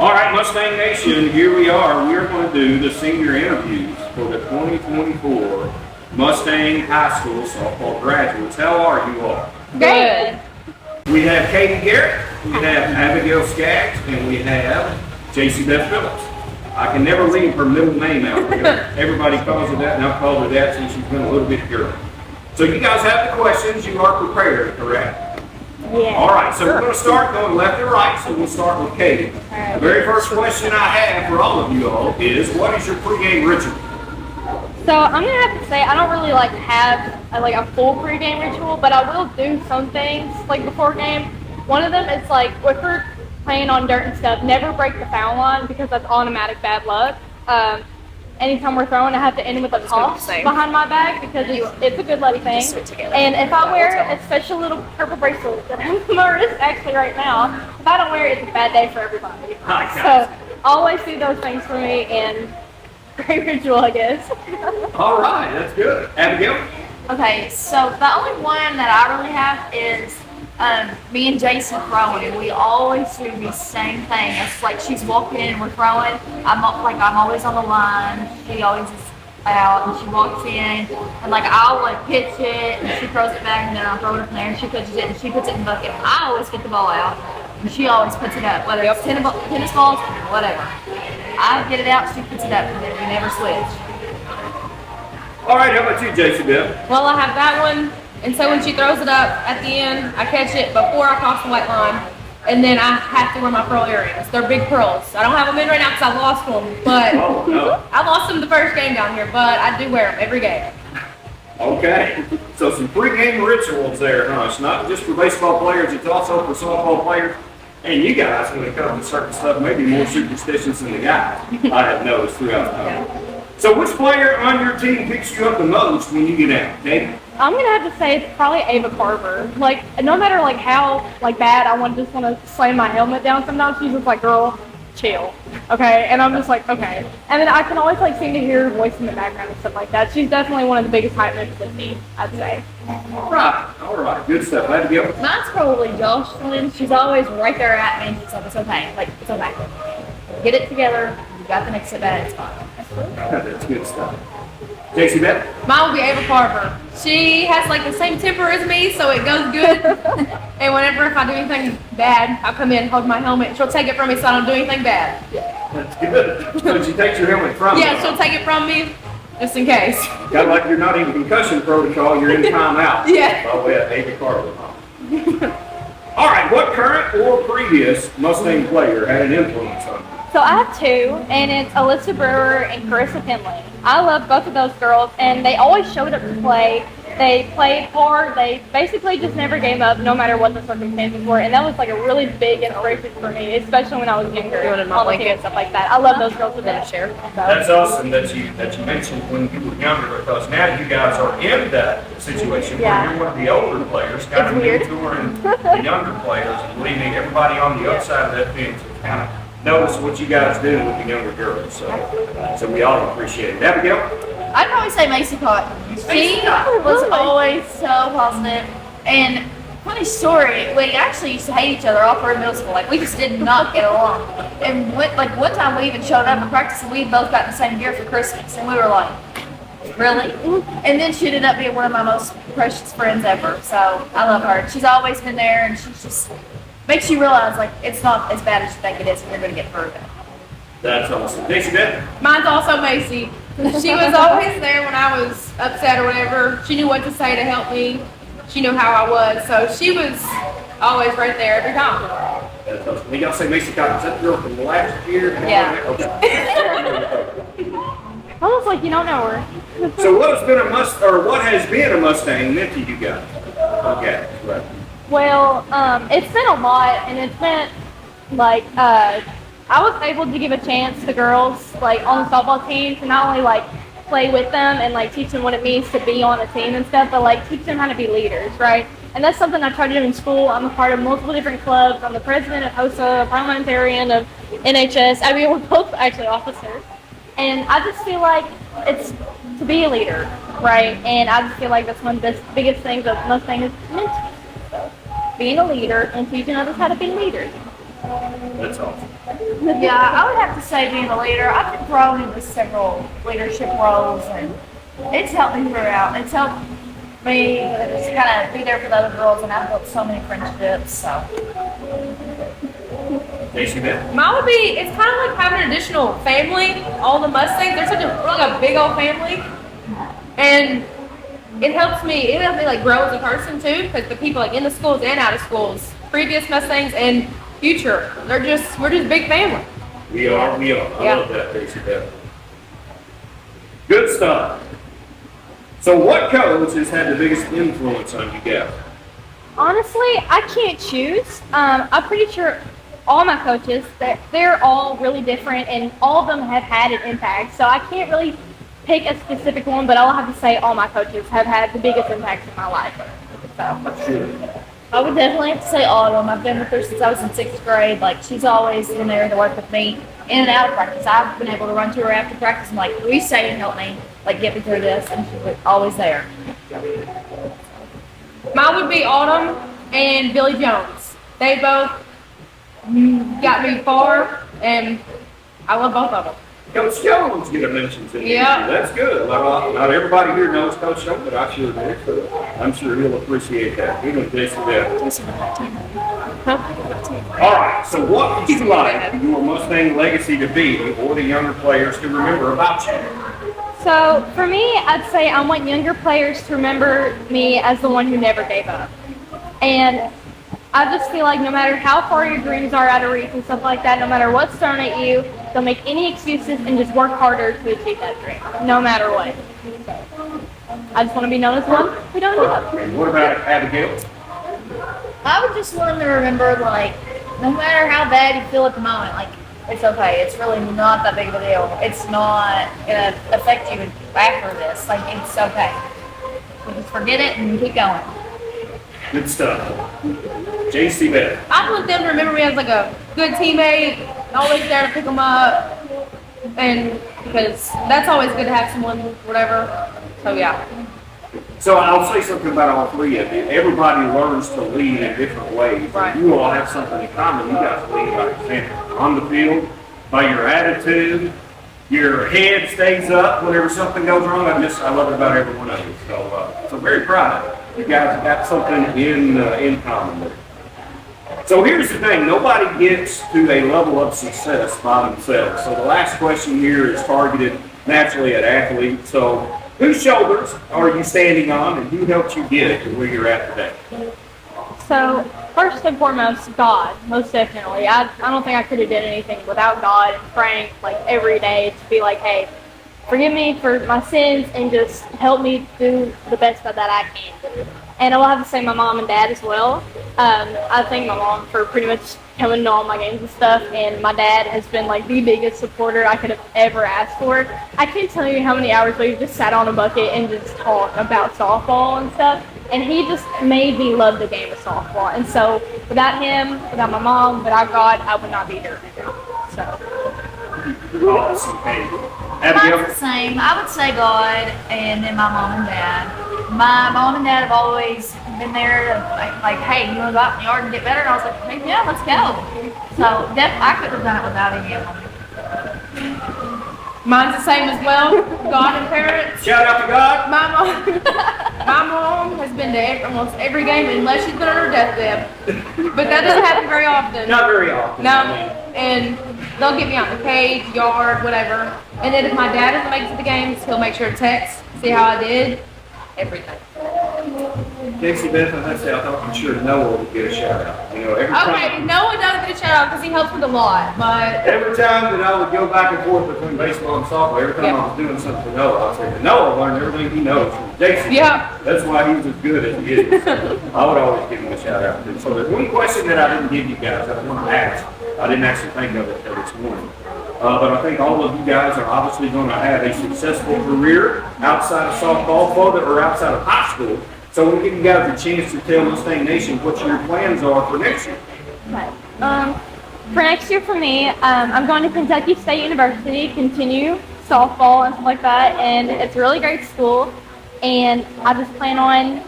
All right, Mustang Nation, here we are. We are going to do the senior interviews for the 2024 Mustang High School softball graduates. How are you all? Good. We have Katie Garrett, we have Abigail Skaggs, and we have JC Beth Phillips. I can never leave her middle name out there. Everybody calls her that, and I've called her that since she's been a little bit girly. So you guys have the questions. You are prepared, correct? Yeah. All right, so we're going to start going left to right, so we'll start with Katie. The very first question I have for all of you all is, what is your pregame ritual? So I'm gonna have to say I don't really have a full pregame ritual, but I will do some things before game. One of them is if we're playing on dirt and stuff, never break the foul line because that's automatic bad luck. Anytime we're throwing, I have to end with a toss behind my back because it's a good luck thing. And if I wear a special little purple bracelet that I'm on my wrist actually right now, if I don't wear it, it's a bad day for everybody. So always do those things for me, and great ritual, I guess. All right, that's good. Abigail? Okay, so the only one that I really have is me and Jason throwing, and we always do the same thing. It's like she's walking in and we're throwing. I'm always on the line. She always is out, and she walks in, and I'll pitch it, and she throws it back, and then I'll throw it from there, and she pitches it, and she puts it in the bucket. I always get the ball out, and she always puts it up, whether it's tennis balls, whatever. I get it out, she puts it up, and then we never switch. All right, how about you, JC Beth? Well, I have that one, and so when she throws it up at the end, I catch it before I cross the white line, and then I have to wear my pearl earrings. They're big pearls. I don't have them in right now because I lost them, but Oh, no. I lost them the first game down here, but I do wear them every game. Okay, so some pregame rituals there, huh? It's not just for baseball players, it's also for softball players. And you guys, when it comes to certain stuff, maybe more superstitious than the guys, I have noticed throughout time. So which player on your team picks you up the most when you get out, David? I'm gonna have to say it's probably Ava Carver. No matter how bad I want to slam my helmet down, sometimes she's just girl, chill, okay? And I'm just okay. And then I can always seem to hear her voice in the background and stuff like that. She's definitely one of the biggest hype men of the team, I'd say. All right, good stuff. Glad to be up. Mine's probably Jocelyn. She's always right there at me, and she's like, it's okay. It's okay. Get it together. You got the next at bat. It's fine. That's good stuff. JC Beth? Mine will be Ava Carver. She has the same temper as me, so it goes good. And whenever if I do anything bad, I'll come in, hold my helmet, and she'll take it from me so I don't do anything bad. That's good. So she takes your helmet from you. Yeah, she'll take it from me just in case. Kind of like you're not in concussion protocol, you're in timeout. Yeah. Oh, yeah, Ava Carver, huh? All right, what current or previous Mustang player had an influence on you? So I have two, and it's Alyssa Brewer and Carissa Penley. I love both of those girls, and they always showed up to play. They played hard. They basically just never gave up, no matter what the circumstances were. And that was a really big inspiration for me, especially when I was younger, on the team and stuff like that. I love those girls to death. That's awesome that you mentioned when you were younger, because now you guys are in that situation where you're one of the older players, kind of mentoring the younger players, and leaving everybody on the other side of that fence to kind of notice what you guys do with the younger girls. So we all appreciate it. Abigail? I'd probably say Macy Cotton. She was always so positive. And funny story, we actually used to hate each other all through middle school. We just did not get along. And one time we even showed up in practice and we both got the same gear for Christmas. And we were like, really? And then she ended up being one of my most precious friends ever. So I love her. She's always been there, and she's just makes you realize it's not as bad as you think it is, and you're going to get through it. That's awesome. JC Beth? Mine's also Macy. She was always there when I was upset or whatever. She knew what to say to help me. She knew how I was, so she was always right there every time. That's awesome. When y'all say Macy Cotton, is that the girl from the last year? Yeah. Okay. Almost like you don't know her. So what has been a Mustang meant to you guys? Okay. Right. Well, it's been a lot, and it's been I was able to give a chance to girls on the softball team to not only play with them and teach them what it means to be on a team and stuff, but teach them how to be leaders, right? And that's something I try to do in school. I'm a part of multiple different clubs. I'm the president of HOSA, parliamentarian of NHS. I mean, we're both actually officers, and I just feel it's to be a leader, right? And I just feel that's one of the biggest things that Mustang is meant to be. So, being a leader and teaching others how to be leaders. That's awesome. Yeah, I would have to say being a leader. I've been thrown into several leadership roles, and it's helped me throughout. It's helped me just kind of be there for the other girls, and I've built so many friendships. So JC Beth. Mine would be, it's kind of like having an additional family. All the Mustangs, they're such a big old family. And it helps me like grow as a person too, because the people like in the schools and out of schools, previous Mustangs and future, we're just big family. We are. I Yeah. love that, JC Beth. Good stuff. So what coach has had the biggest influence on you guys? Honestly, I can't choose. I'm pretty sure all my coaches, they're all really different, and all of them have had an impact. So I can't really pick a specific one, but I'll have to say all my coaches have had the biggest impact in my life. So Sure. I would definitely have to say Autumn. I've been with her since I was in 6th grade. Like, she's always been there to work with me in and out of practice. I've been able to run to her after practice and like, will you stay and help me? Like, get me through this, and she's always there. Mine would be Autumn and Billy Jones. They both got me far, and I love both of them. Coach Jones get a mention to you. Yeah. That's good. Not everybody here knows Coach Jones, but I sure do. So I'm sure he'll appreciate that. Even JC Beth. All right. So what would you like your Mustang legacy to be, or the younger players to remember about you? So for me, I'd say I want younger players to remember me as the one who never gave up. And I just feel like no matter how far your dreams are out of reach and stuff like that, no matter what's thrown at you, don't make any excuses and just work harder to achieve that dream, no matter what. So, I just want to be known as one who don't give up. And what about Abigail? I would just want them to remember, like, no matter how bad you feel at the moment, like, it's okay. It's really not that big of a deal. It's not going to affect you after this. Like, it's okay. So just forget it and keep going. Good stuff. JC Beth. I want them to remember me as like a good teammate, always there to pick them up, and because that's always good to have someone, whatever. So yeah. So I'll say something about all three of you. Everybody learns to lead in different ways. Right. You all have something in common. You guys lead by example. On the field, by your attitude, your head stays up whenever something goes wrong. I love it about every one of you. So very proud of you. You guys have got something in common with it. So here's the thing. Nobody gets to a level of success by themselves. So the last question here is targeted naturally at athletes. So whose shoulders are you standing on, and who helped you get to where you're at today? So first and foremost, God, most definitely. I don't think I could have done anything without God and Frank, like every day to be like, hey, forgive me for my sins and just help me do the best that I can. And I will have to say my mom and dad as well. I thank my mom for pretty much coming to all my games and stuff, and my dad has been like the biggest supporter I could have ever asked for. I can't tell you how many hours we've just sat on a bucket and just talked about softball and stuff, and he just made me love the game of softball. And so without him, without my mom, without God, I would not be here now. So. Awesome. Hey, Mine's Abigail? the same. I would say God and then my mom and dad. My mom and dad have always been there to like, hey, you want to go out in the yard and get better? And I was like, hey, yeah, let's go. So I couldn't have done it without any of them. Mine's the same as well. God and parents. Shout out to God. My mom has been to almost every game unless she's been on her deathbed. But that doesn't happen very often. Not very often. No, and they'll get me out in the cage, yard, whatever. And then if my dad doesn't make it to the games, he'll make sure to text, see how I did, everything. Dixie Beth, I thought I'm sure Noah would get a shout out. You know, every Okay, time, Noah does get a shout out because he helps with a lot, but every time that I would go back and forth between baseball and softball, every time I was doing something for Noah, I'd say, Noah learned everything he knows from Dixie. Yeah. That's why he's as good as he is. I would always give him a shout out. So there's one question that I didn't give you guys that I want to ask. I didn't actually think of it till this morning. But I think all of you guys are obviously going to have a successful career outside of softball, or outside of high school. So we'll give you guys a chance to tell Mustang Nation what your plans are for next year. For next year for me, I'm going to Kentucky State University, continue softball and stuff like that, and it's a really great school, and I just plan on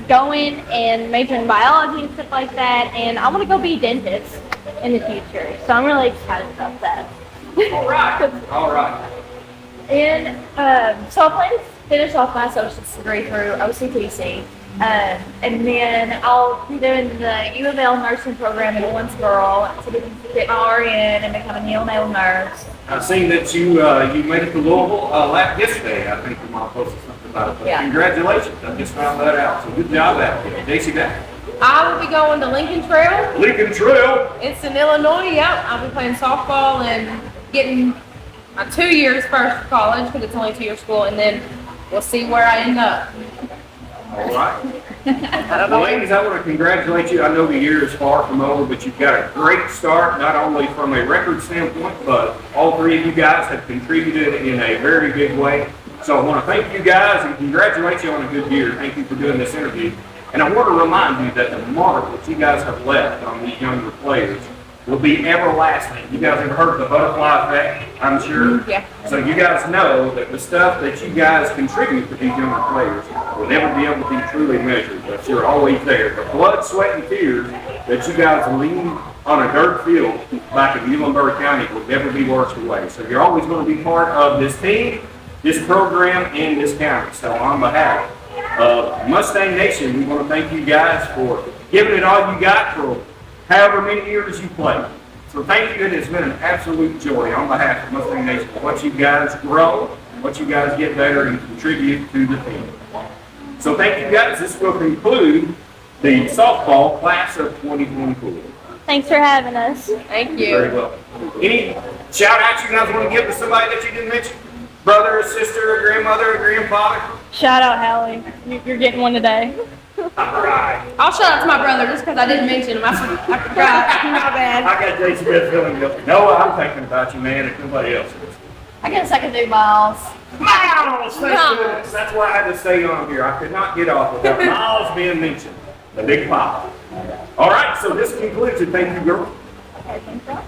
going and majoring in biology and stuff like that, and I want to go be a dentist. in the future. So I'm really excited about that. All right. All right. And so I plan to finish off my associate's degree through OCTC. And then I'll be doing the U of L nursing program in Owensboro to get my RN and become a neonatal nurse. I've seen that you made it to Louisville last yesterday. I think your mom posted something about it. But Yeah. congratulations! I just found that out. So good job out there, JC. That I will be going to Lincoln Trail. Lincoln Trail. It's in Illinois. Yep. I'll be playing softball and getting my 2 years first for college because it's only 2 year school, and then we'll see where I end up. All right. I don't know. Well, ladies, I want to congratulate you. I know the year is far from over, but you've got a great start, not only from a record standpoint, but all three of you guys have contributed in a very big way. So I want to thank you guys and congratulate you on a good year. Thank you for doing this interview. And I want to remind you that the mark that you guys have left on these younger players will be everlasting. You guys have heard the butterfly effect, I'm sure. Yeah. So you guys know that the stuff that you guys contribute to these younger players will never be able to be truly measured, but you're always there. The blood, sweat, and tears that you guys leave on a dirt field back in Muhlenberg County will never be washed away. So you're always going to be part of this team, this program, and this county. So on behalf of Mustang Nation, we want to thank you guys for giving it all you got for however many years you played. So thank you. It has been an absolute joy on behalf of Mustang Nation. Watch you guys grow, watch you guys get better and contribute to the team. So thank you guys. This will conclude the softball class of 2024. Thanks for having us. Thank Very you. well. Any shout outs you guys want to give to somebody that you didn't mention? Brother, or sister, or grandmother, or grandfather? Shout out, Hallie. You're getting one today. All right. I'll shout out to my brother just because I didn't mention him. I forgot. My bad. I got Jason Smith feeling guilty. Noah, I'm thinking about you, man, if nobody else is. I guess I can do Miles. Miles, that's why I had to stay on here. I could not get off without Miles being mentioned. The big pop. All right, so this concludes it. Thank you, girl. Okay, thanks, y'all.